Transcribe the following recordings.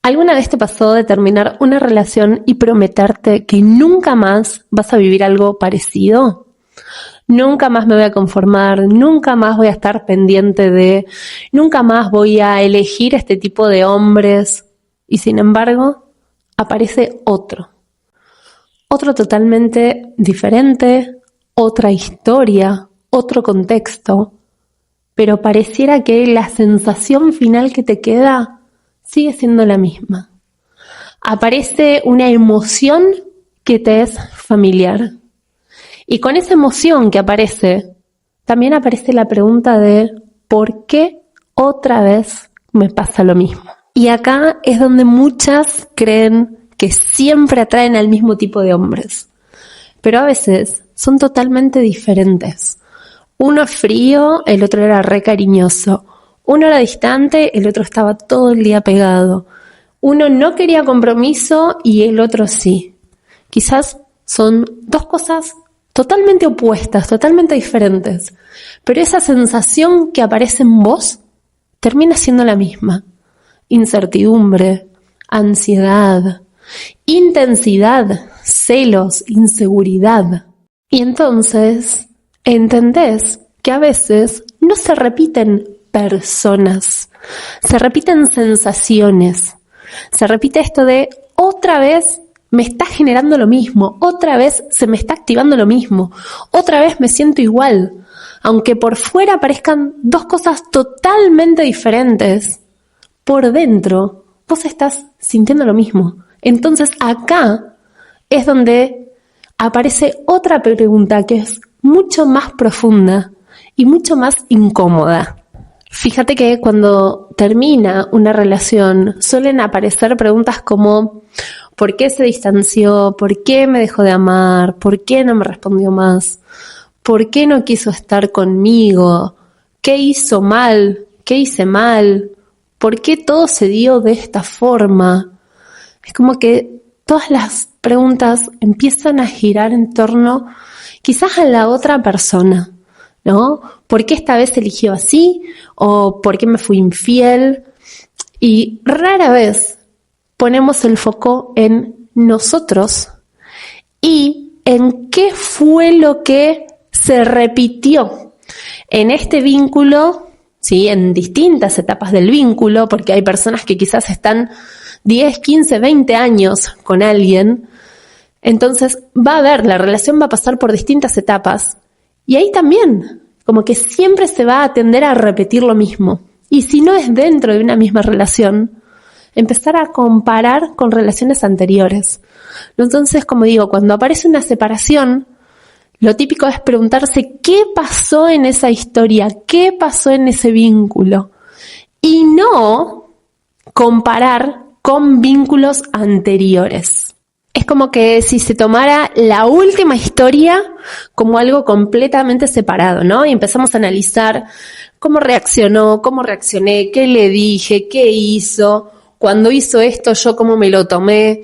¿Alguna vez te pasó de terminar una relación y prometerte que nunca más vas a vivir algo parecido? Nunca más me voy a conformar, nunca más voy a estar pendiente de, nunca más voy a elegir este tipo de hombres. Y sin embargo, aparece otro totalmente diferente, otra historia, otro contexto, pero pareciera que la sensación final que te queda sigue siendo la misma. Aparece una emoción que te es familiar. Y con esa emoción que aparece, también aparece la pregunta de ¿por qué otra vez me pasa lo mismo? Y acá es donde muchas creen que siempre atraen al mismo tipo de hombres. Pero a veces son totalmente diferentes. Uno es frío, el otro era re cariñoso. Uno era distante, el otro estaba todo el día pegado. Uno no quería compromiso y el otro sí. Quizás son dos cosas totalmente opuestas, totalmente diferentes. Pero esa sensación que aparece en vos termina siendo la misma. Incertidumbre, ansiedad, intensidad, celos, inseguridad. Y entonces entendés que a veces no se repiten personas, se repiten sensaciones, se repite esto de otra vez me está generando lo mismo, otra vez se me está activando lo mismo, otra vez me siento igual, aunque por fuera parezcan dos cosas totalmente diferentes, por dentro vos estás sintiendo lo mismo. Entonces acá es donde aparece otra pregunta que es mucho más profunda y mucho más incómoda. Fíjate que cuando termina una relación suelen aparecer preguntas como ¿por qué se distanció? ¿Por qué me dejó de amar? ¿Por qué no me respondió más? ¿Por qué no quiso estar conmigo? ¿Qué hizo mal? ¿Qué hice mal? ¿Por qué todo se dio de esta forma? Es como que todas las preguntas empiezan a girar en torno quizás a la otra persona, ¿no? ¿Por qué esta vez eligió así? ¿O por qué me fui infiel? Y rara vez ponemos el foco en nosotros y en qué fue lo que se repitió en este vínculo, ¿sí? En distintas etapas del vínculo, porque hay personas que quizás están 10, 15, 20 años con alguien. Entonces la relación va a pasar por distintas etapas y ahí también, como que siempre se va a tender a repetir lo mismo. Y si no es dentro de una misma relación, empezar a comparar con relaciones anteriores. Entonces, como digo, cuando aparece una separación, lo típico es preguntarse qué pasó en esa historia, qué pasó en ese vínculo. Y no comparar con vínculos anteriores. Es como que si se tomara la última historia como algo completamente separado, ¿no? Y empezamos a analizar cómo reaccionó, cómo reaccioné, qué le dije, qué hizo, cuando hizo esto yo cómo me lo tomé.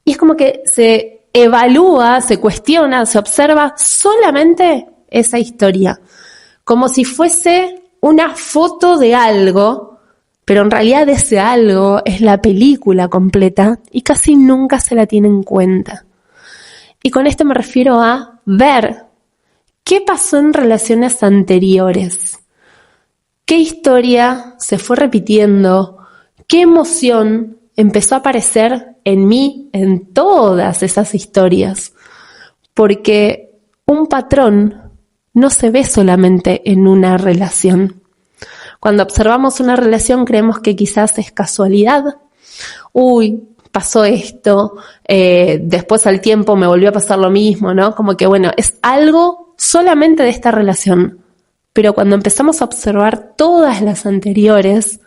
Y es como que se evalúa, se cuestiona, se observa solamente esa historia, como si fuese una foto de algo, pero en realidad ese algo es la película completa y casi nunca se la tiene en cuenta. Y con esto me refiero a ver qué pasó en relaciones anteriores, qué historia se fue repitiendo, qué emoción empezó a aparecer en mí en todas esas historias. Porque un patrón no se ve solamente en una relación. Cuando observamos una relación creemos que quizás es casualidad. Uy, pasó esto, después al tiempo me volvió a pasar lo mismo, ¿no? Como que bueno, es algo solamente de esta relación. Pero cuando empezamos a observar todas las anteriores,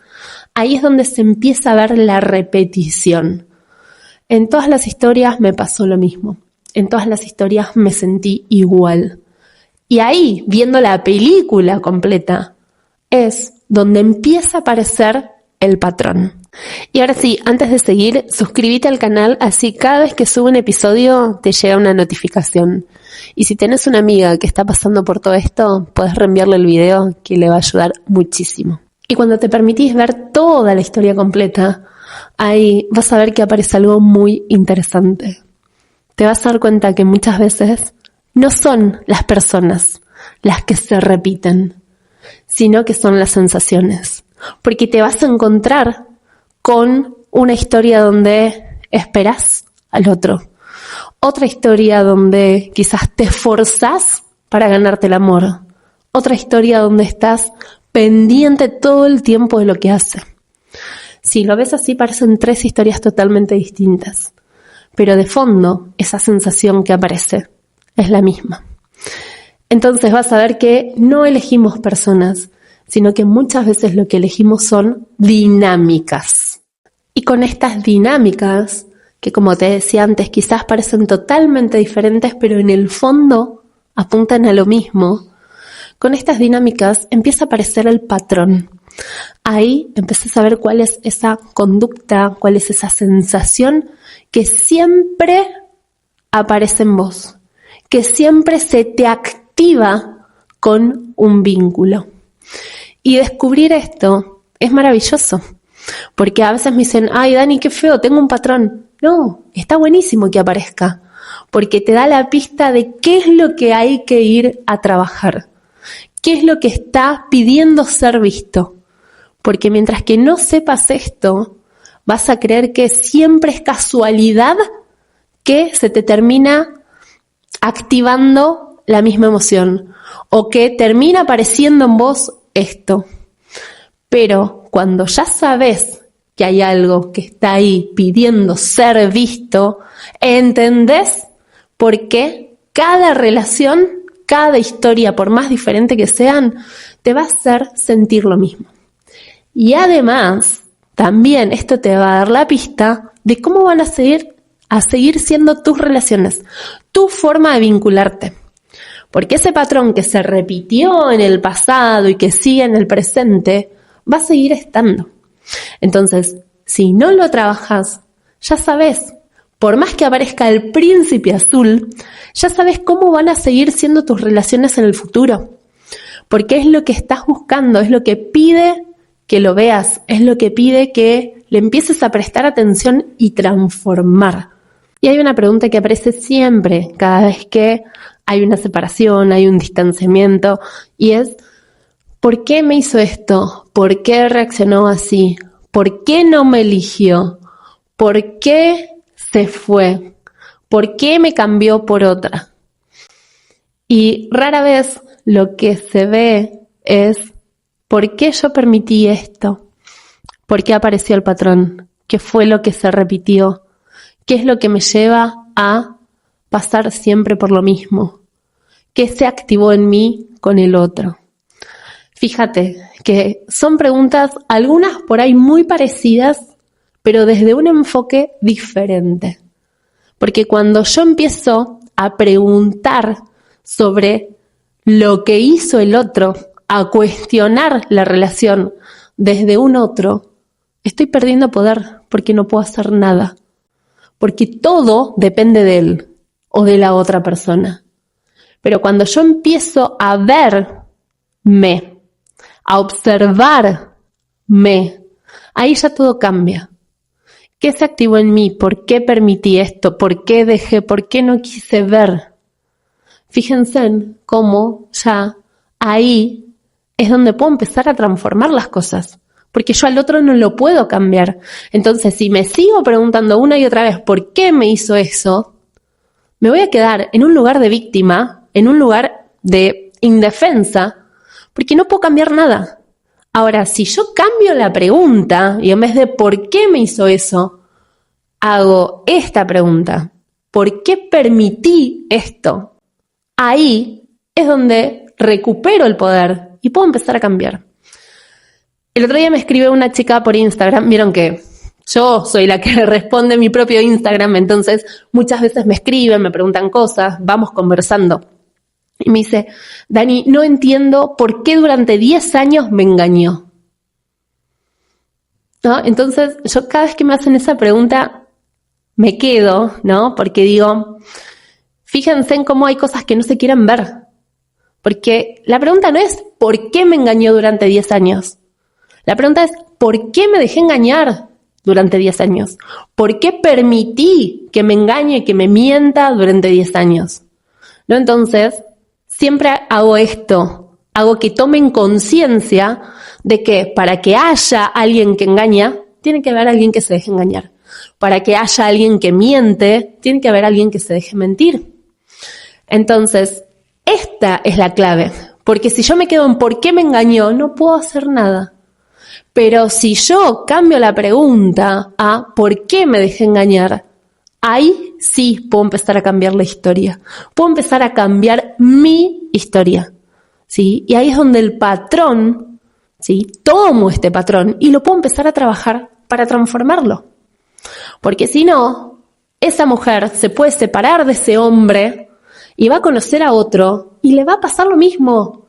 ahí es donde se empieza a ver la repetición. En todas las historias me pasó lo mismo. En todas las historias me sentí igual. Y ahí, viendo la película completa, es donde empieza a aparecer el patrón. Y ahora sí, antes de seguir, suscríbete al canal, así cada vez que subo un episodio te llega una notificación. Y si tenés una amiga que está pasando por todo esto, podés reenviarle el video que le va a ayudar muchísimo. Y cuando te permitís ver toda la historia completa, ahí vas a ver que aparece algo muy interesante. Te vas a dar cuenta que muchas veces no son las personas las que se repiten, sino que son las sensaciones. Porque te vas a encontrar con una historia donde esperas al otro. Otra historia donde quizás te esforzás para ganarte el amor. Otra historia donde estás pendiente todo el tiempo de lo que hace. Si lo ves así, parecen 3 historias totalmente distintas. Pero de fondo, esa sensación que aparece es la misma. Entonces vas a ver que no elegimos personas, sino que muchas veces lo que elegimos son dinámicas. Y con estas dinámicas, que como te decía antes, quizás parecen totalmente diferentes, pero en el fondo apuntan a lo mismo, con estas dinámicas empieza a aparecer el patrón. Ahí empezás a ver cuál es esa conducta, cuál es esa sensación que siempre aparece en vos, que siempre se te activa con un vínculo. Y descubrir esto es maravilloso, porque a veces me dicen, ay Dani, qué feo, tengo un patrón. No, está buenísimo que aparezca, porque te da la pista de qué es lo que hay que ir a trabajar, qué es lo que está pidiendo ser visto. Porque mientras que no sepas esto, vas a creer que siempre es casualidad que se te termina activando la misma emoción o que termina apareciendo en vos esto. Pero cuando ya sabes que hay algo que está ahí pidiendo ser visto, entendés por qué cada relación, cada historia, por más diferente que sean, te va a hacer sentir lo mismo. Y además, también esto te va a dar la pista de cómo van a seguir siendo tus relaciones, tu forma de vincularte. Porque ese patrón que se repitió en el pasado y que sigue en el presente, va a seguir estando. Entonces, si no lo trabajas, ya sabes, por más que aparezca el príncipe azul, ya sabes cómo van a seguir siendo tus relaciones en el futuro. Porque es lo que estás buscando, es lo que pide que lo veas, es lo que pide que le empieces a prestar atención y transformar. Y hay una pregunta que aparece siempre, cada vez que hay una separación, hay un distanciamiento, y es, ¿por qué me hizo esto? ¿Por qué reaccionó así? ¿Por qué no me eligió? ¿Por qué se fue? ¿Por qué me cambió por otra? Y rara vez lo que se ve es, ¿por qué yo permití esto? ¿Por qué apareció el patrón? ¿Qué fue lo que se repitió? ¿Qué es lo que me lleva a pasar siempre por lo mismo? ¿Qué se activó en mí con el otro? Fíjate que son preguntas, algunas por ahí muy parecidas, pero desde un enfoque diferente. Porque cuando yo empiezo a preguntar sobre lo que hizo el otro, a cuestionar la relación desde un otro, estoy perdiendo poder porque no puedo hacer nada. Porque todo depende de él o de la otra persona. Pero cuando yo empiezo a verme, a observarme, ahí ya todo cambia. ¿Qué se activó en mí? ¿Por qué permití esto? ¿Por qué dejé? ¿Por qué no quise ver? Fíjense en cómo ya ahí es donde puedo empezar a transformar las cosas. Porque yo al otro no lo puedo cambiar. Entonces, si me sigo preguntando una y otra vez ¿por qué me hizo eso? Me voy a quedar en un lugar de víctima, en un lugar de indefensa, porque no puedo cambiar nada. Ahora, si yo cambio la pregunta y en vez de ¿por qué me hizo eso? Hago esta pregunta. ¿Por qué permití esto? Ahí es donde recupero el poder y puedo empezar a cambiar. El otro día me escribió una chica por Instagram, vieron que yo soy la que responde mi propio Instagram, entonces muchas veces me escriben, me preguntan cosas, vamos conversando. Y me dice, Dani, no entiendo por qué durante 10 años me engañó. ¿No? Entonces yo cada vez que me hacen esa pregunta me quedo, ¿no? Porque digo, fíjense en cómo hay cosas que no se quieren ver. Porque la pregunta no es ¿por qué me engañó durante 10 años? La pregunta es ¿por qué me dejé engañar? durante 10 años? ¿Por qué permití que me engañe, que me mienta durante 10 años? ¿No? Entonces, siempre hago esto, hago que tomen conciencia de que para que haya alguien que engaña, tiene que haber alguien que se deje engañar. Para que haya alguien que miente, tiene que haber alguien que se deje mentir. Entonces, esta es la clave, porque si yo me quedo en por qué me engañó, no puedo hacer nada. Pero si yo cambio la pregunta a ¿por qué me dejé engañar? Ahí sí puedo empezar a cambiar la historia. Puedo empezar a cambiar mi historia, ¿sí? Y ahí es donde el patrón, ¿sí? Tomo este patrón y lo puedo empezar a trabajar para transformarlo. Porque si no, esa mujer se puede separar de ese hombre y va a conocer a otro y le va a pasar lo mismo.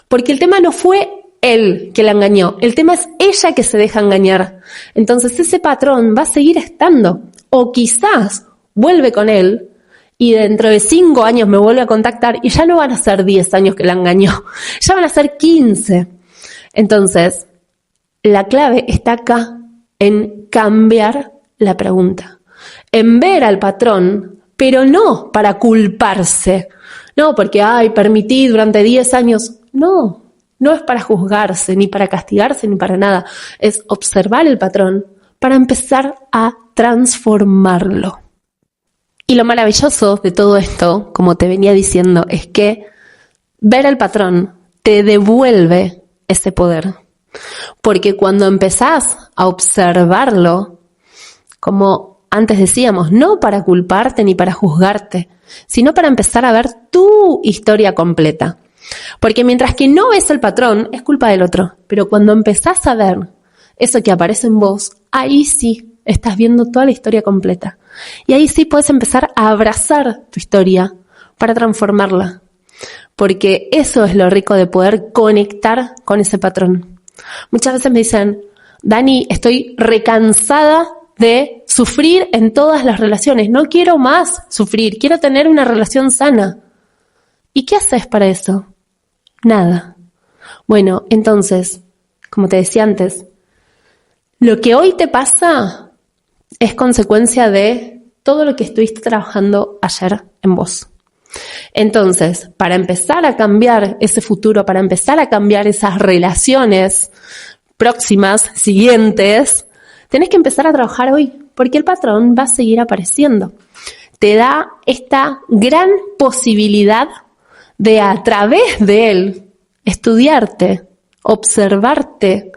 Porque el tema no fue él que la engañó, el tema es ella que se deja engañar. Entonces ese patrón va a seguir estando. O quizás vuelve con él y dentro de 5 años me vuelve a contactar y ya no van a ser 10 años que la engañó, ya van a ser 15. Entonces, la clave está acá en cambiar la pregunta, en ver al patrón, pero no para culparse, no porque, permití durante 10 años, no es para juzgarse, ni para castigarse, ni para nada, es observar el patrón para empezar a transformarlo. Y lo maravilloso de todo esto, como te venía diciendo, es que ver al patrón te devuelve ese poder. Porque cuando empezás a observarlo, como antes decíamos, no para culparte ni para juzgarte, sino para empezar a ver tu historia completa. Porque mientras que no ves el patrón, es culpa del otro. Pero cuando empezás a ver eso que aparece en vos, ahí sí estás viendo toda la historia completa. Y ahí sí puedes empezar a abrazar tu historia para transformarla. Porque eso es lo rico de poder conectar con ese patrón. Muchas veces me dicen, Dani, estoy recansada de sufrir en todas las relaciones. No quiero más sufrir, quiero tener una relación sana. ¿Y qué haces para eso? Nada. Bueno, entonces, como te decía antes, lo que hoy te pasa es consecuencia de todo lo que estuviste trabajando ayer en vos. Entonces, para empezar a cambiar ese futuro, para empezar a cambiar esas relaciones próximas, siguientes, tenés que empezar a trabajar hoy, porque el patrón va a seguir apareciendo. Te da esta gran posibilidad de a través de él estudiarte, observarte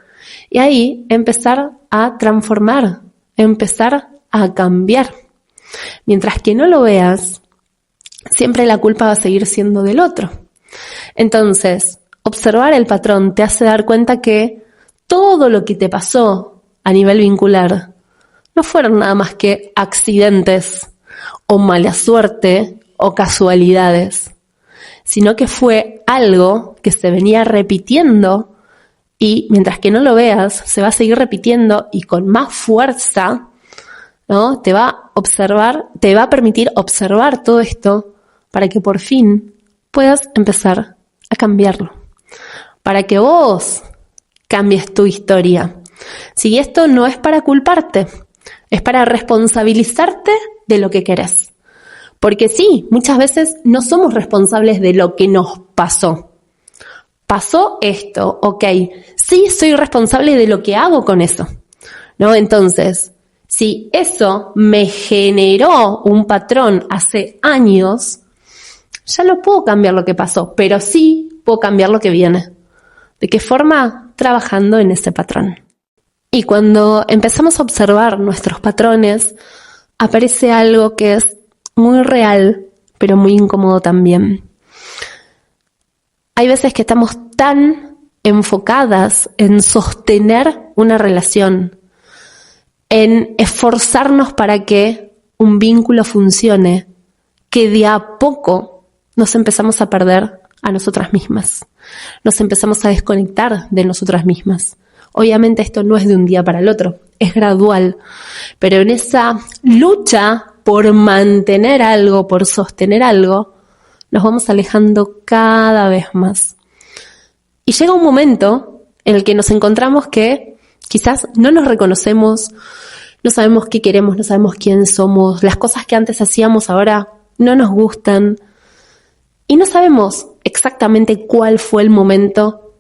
y ahí empezar a transformar, empezar a cambiar. Mientras que no lo veas, siempre la culpa va a seguir siendo del otro. Entonces, observar el patrón te hace dar cuenta que todo lo que te pasó a nivel vincular no fueron nada más que accidentes o mala suerte o casualidades, sino que fue algo que se venía repitiendo y mientras que no lo veas, se va a seguir repitiendo y con más fuerza, ¿no? Te va a permitir observar todo esto para que por fin puedas empezar a cambiarlo. Para que vos cambies tu historia. Si esto no es para culparte, es para responsabilizarte de lo que querés. Porque sí, muchas veces no somos responsables de lo que nos pasó. Pasó esto, ok. Sí, soy responsable de lo que hago con eso, ¿no? Entonces, si eso me generó un patrón hace años, ya no puedo cambiar lo que pasó, pero sí puedo cambiar lo que viene. ¿De qué forma? Trabajando en ese patrón. Y cuando empezamos a observar nuestros patrones, aparece algo que es muy real, pero muy incómodo también. Hay veces que estamos tan enfocadas en sostener una relación, en esforzarnos para que un vínculo funcione, que de a poco nos empezamos a perder a nosotras mismas. Nos empezamos a desconectar de nosotras mismas. Obviamente esto no es de un día para el otro, es gradual, pero en esa lucha por mantener algo, por sostener algo, nos vamos alejando cada vez más. Y llega un momento en el que nos encontramos que quizás no nos reconocemos, No sabemos qué queremos, no sabemos quién somos, las cosas que antes hacíamos ahora no nos gustan y no sabemos exactamente cuál fue el momento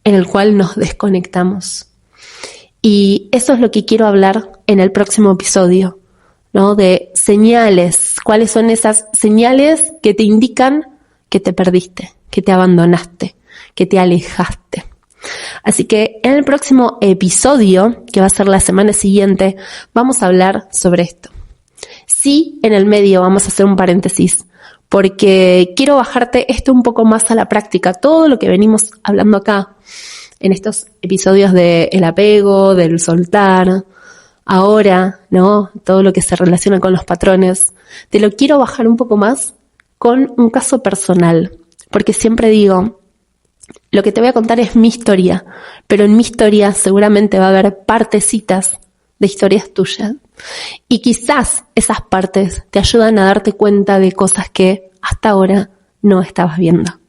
en el cual nos desconectamos. Y eso es lo que quiero hablar en el próximo episodio, ¿no? De señales, cuáles son esas señales que te indican que te perdiste, que te abandonaste, que te alejaste. Así que en el próximo episodio, que va a ser la semana siguiente, vamos a hablar sobre esto. Sí, en el medio vamos a hacer un paréntesis, porque quiero bajarte esto un poco más a la práctica, todo lo que venimos hablando acá, en estos episodios del apego, del soltar, ahora, ¿no? Todo lo que se relaciona con los patrones, te lo quiero bajar un poco más con un caso personal, porque siempre digo, lo que te voy a contar es mi historia, pero en mi historia seguramente va a haber partecitas de historias tuyas. Y quizás esas partes te ayudan a darte cuenta de cosas que hasta ahora no estabas viendo.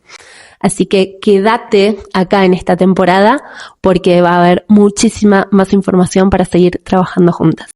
Así que quédate acá en esta temporada porque va a haber muchísima más información para seguir trabajando juntas.